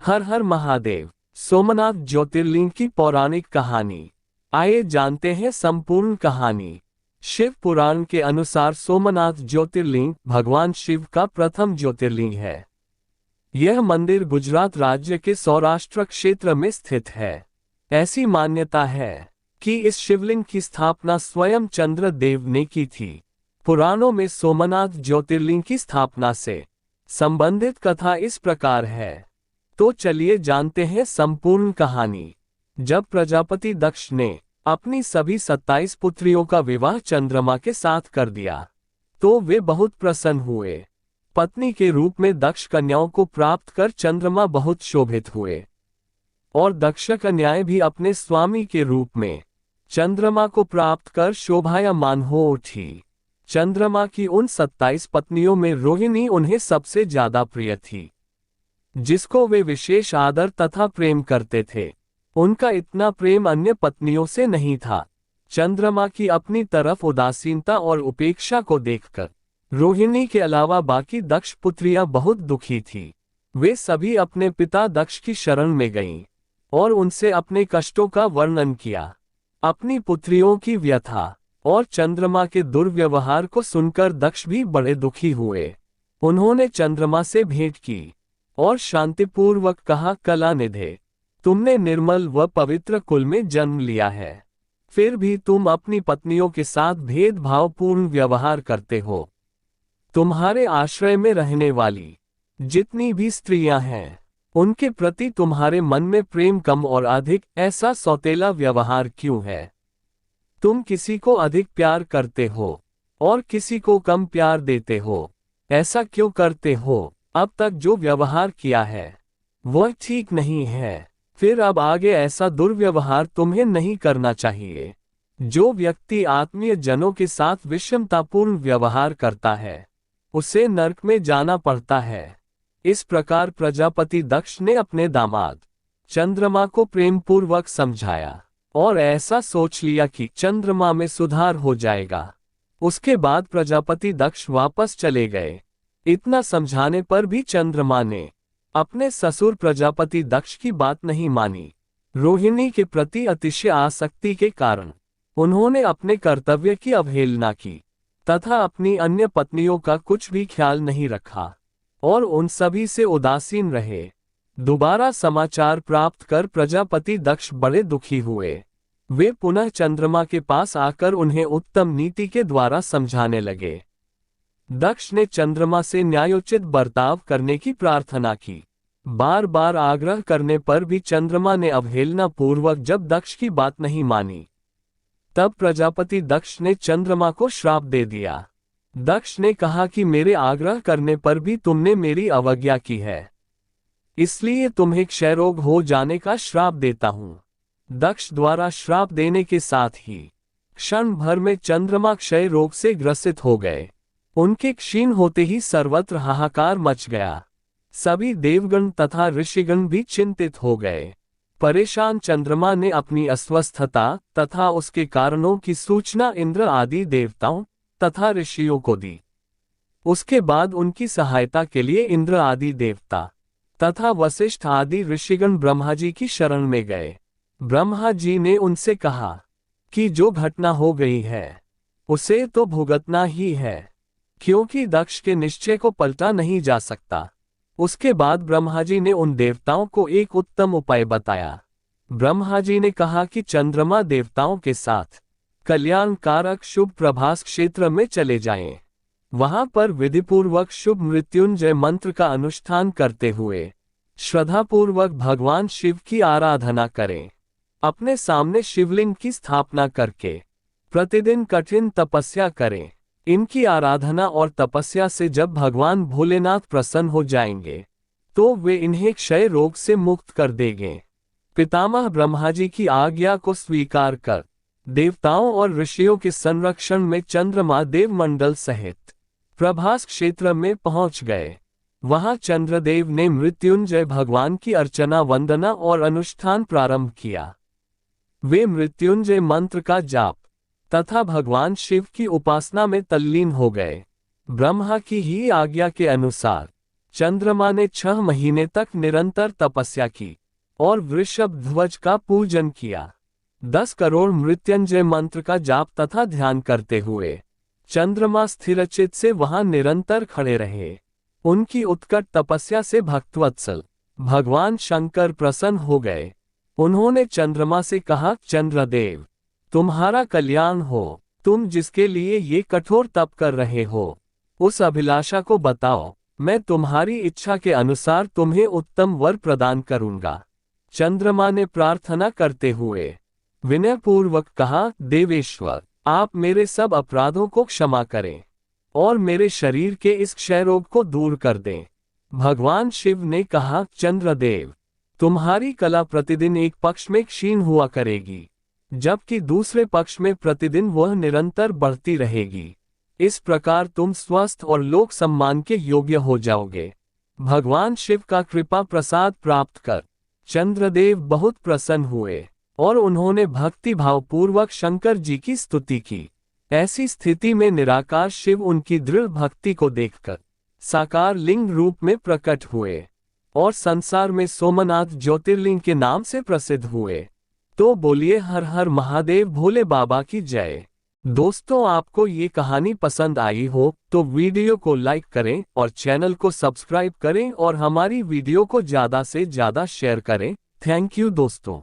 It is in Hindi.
हर हर महादेव। सोमनाथ ज्योतिर्लिंग की पौराणिक कहानी। आइए जानते हैं संपूर्ण कहानी। शिव पुराण के अनुसार सोमनाथ ज्योतिर्लिंग भगवान शिव का प्रथम ज्योतिर्लिंग है। यह मंदिर गुजरात राज्य के सौराष्ट्र क्षेत्र में स्थित है। ऐसी मान्यता है कि इस शिवलिंग की स्थापना स्वयं चंद्रदेव ने की थी। पुराणों में सोमनाथ ज्योतिर्लिंग की स्थापना से संबंधित कथा इस प्रकार है। तो चलिए जानते हैं संपूर्ण कहानी। जब प्रजापति दक्ष ने अपनी सभी 27 पुत्रियों का विवाह चंद्रमा के साथ कर दिया, तो वे बहुत प्रसन्न हुए। पत्नी के रूप में दक्ष कन्याओं को प्राप्त कर चंद्रमा बहुत शोभित हुए, और दक्ष कन्याएं भी अपने स्वामी के रूप में चंद्रमा को प्राप्त कर शोभायमान हो उठी। चंद्रमा की उन 27 पत्नियों में रोहिणी उन्हें सबसे ज्यादा प्रिय थी, जिसको वे विशेष आदर तथा प्रेम करते थे। उनका इतना प्रेम अन्य पत्नियों से नहीं था। चंद्रमा की अपनी तरफ उदासीनता और उपेक्षा को देखकर रोहिणी के अलावा बाकी दक्ष पुत्रियां बहुत दुखी थी। वे सभी अपने पिता दक्ष की शरण में गईं और उनसे अपने कष्टों का वर्णन किया, अपनी पुत्रियों की व्यथा और चंद्रमा के दुर्व्यवहार को सुनकर दक्ष भी बड़े दुखी हुए। उन्होंने चंद्रमा से भेंट की और शांतिपूर्वक कहा, कलानिधे, तुमने निर्मल व पवित्र कुल में जन्म लिया है, फिर भी तुम अपनी पत्नियों के साथ भेदभावपूर्ण व्यवहार करते हो। तुम्हारे आश्रय में रहने वाली जितनी भी स्त्रियां हैं, उनके प्रति तुम्हारे मन में प्रेम कम और अधिक ऐसा सौतेला व्यवहार क्यों है? तुम किसी को अधिक प्यार करते हो और किसी को कम प्यार देते हो। ऐसा क्यों करते हो? अब तक जो व्यवहार किया है वह ठीक नहीं है, फिर अब आगे ऐसा दुर्व्यवहार तुम्हें नहीं करना चाहिए। जो व्यक्ति आत्मीय जनों के साथ विषमतापूर्ण व्यवहार करता है, उसे नरक में जाना पड़ता है। इस प्रकार प्रजापति दक्ष ने अपने दामाद चंद्रमा को प्रेमपूर्वक समझाया और ऐसा सोच लिया कि चंद्रमा में सुधार हो जाएगा। उसके बाद प्रजापति दक्ष वापस चले गए। इतना समझाने पर भी चंद्रमा ने अपने ससुर प्रजापति दक्ष की बात नहीं मानी। रोहिणी के प्रति अतिशय आसक्ति के कारण उन्होंने अपने कर्तव्य की अवहेलना की तथा अपनी अन्य पत्नियों का कुछ भी ख्याल नहीं रखा और उन सभी से उदासीन रहे। दोबारा समाचार प्राप्त कर प्रजापति दक्ष बड़े दुखी हुए। वे पुनः चंद्रमा के पास आकर उन्हें उत्तम नीति के द्वारा समझाने लगे। दक्ष ने चंद्रमा से न्यायोचित बर्ताव करने की प्रार्थना की। बार बार आग्रह करने पर भी चंद्रमा ने अवहेलना पूर्वक जब दक्ष की बात नहीं मानी, तब प्रजापति दक्ष ने चंद्रमा को श्राप दे दिया। दक्ष ने कहा कि मेरे आग्रह करने पर भी तुमने मेरी अवज्ञा की है, इसलिए तुम्हें क्षय रोग हो जाने का श्राप देता हूं। दक्ष द्वारा श्राप देने के साथ ही क्षण भर में चंद्रमा क्षय रोग से ग्रसित हो गए। उनके क्षीण होते ही सर्वत्र हाहाकार मच गया। सभी देवगण तथा ऋषिगण भी चिंतित हो गए। परेशान चंद्रमा ने अपनी अस्वस्थता तथा उसके कारणों की सूचना इंद्र आदि देवताओं तथा ऋषियों को दी। उसके बाद उनकी सहायता के लिए इंद्र आदि देवता तथा वशिष्ठ आदि ऋषिगण ब्रह्मा जी की शरण में गए। ब्रह्मा जी ने उनसे कहा कि जो घटना हो गई है उसे तो भुगतना ही है, क्योंकि दक्ष के निश्चय को पलटा नहीं जा सकता। उसके बाद ब्रह्मा जी ने उन देवताओं को एक उत्तम उपाय बताया। ब्रह्मा जी ने कहा कि चंद्रमा देवताओं के साथ कल्याणकारक शुभ प्रभास क्षेत्र में चले जाएं। वहां पर विधिपूर्वक शुभ मृत्युंजय मंत्र का अनुष्ठान करते हुए श्रद्धापूर्वक भगवान शिव की आराधना करें। अपने सामने शिवलिंग की स्थापना करके प्रतिदिन कठिन तपस्या करें। इनकी आराधना और तपस्या से जब भगवान भोलेनाथ प्रसन्न हो जाएंगे, तो वे इन्हें क्षय रोग से मुक्त कर देंगे। पितामह ब्रह्मा जी की आज्ञा को स्वीकार कर देवताओं और ऋषियों के संरक्षण में चंद्रमा देवमंडल सहित प्रभास क्षेत्र में पहुंच गए। वहां चंद्रदेव ने मृत्युंजय भगवान की अर्चना, वंदना और अनुष्ठान प्रारंभ किया। वे मृत्युंजय मंत्र का जाप तथा भगवान शिव की उपासना में तल्लीन हो गए। ब्रह्मा की ही आज्ञा के अनुसार चंद्रमा ने 6 महीने तक निरंतर तपस्या की और वृषभ ध्वज का पूजन किया। 10 करोड़ मृत्युंजय मंत्र का जाप तथा ध्यान करते हुए चंद्रमा स्थिरचित से वहां निरंतर खड़े रहे। उनकी उत्कट तपस्या से भक्तवत्सल भगवान शंकर प्रसन्न हो गए। उन्होंने चंद्रमा से कहा, चंद्रदेव, तुम्हारा कल्याण हो। तुम जिसके लिए ये कठोर तप कर रहे हो, उस अभिलाषा को बताओ। मैं तुम्हारी इच्छा के अनुसार तुम्हें उत्तम वर प्रदान करूंगा। चंद्रमा ने प्रार्थना करते हुए विनयपूर्वक कहा, देवेश्वर, आप मेरे सब अपराधों को क्षमा करें और मेरे शरीर के इस क्षय रोग को दूर कर दें। भगवान शिव ने कहा, चंद्रदेव, तुम्हारी कला प्रतिदिन एक पक्ष में क्षीण हुआ करेगी, जबकि दूसरे पक्ष में प्रतिदिन वह निरंतर बढ़ती रहेगी। इस प्रकार तुम स्वस्थ और लोक सम्मान के योग्य हो जाओगे। भगवान शिव का कृपा प्रसाद प्राप्त कर चंद्रदेव बहुत प्रसन्न हुए और उन्होंने भक्ति भावपूर्वक शंकर जी की स्तुति की। ऐसी स्थिति में निराकार शिव उनकी दृढ़ भक्ति को देखकर साकार लिंग रूप में प्रकट हुए और संसार में सोमनाथ ज्योतिर्लिंग के नाम से प्रसिद्ध हुए। तो बोलिए हर हर महादेव भोले बाबा की जय। दोस्तों, आपको ये कहानी पसंद आई हो तो वीडियो को लाइक करें और चैनल को सब्सक्राइब करें और हमारी वीडियो को ज़्यादा से ज़्यादा शेयर करें। थैंक यू दोस्तों।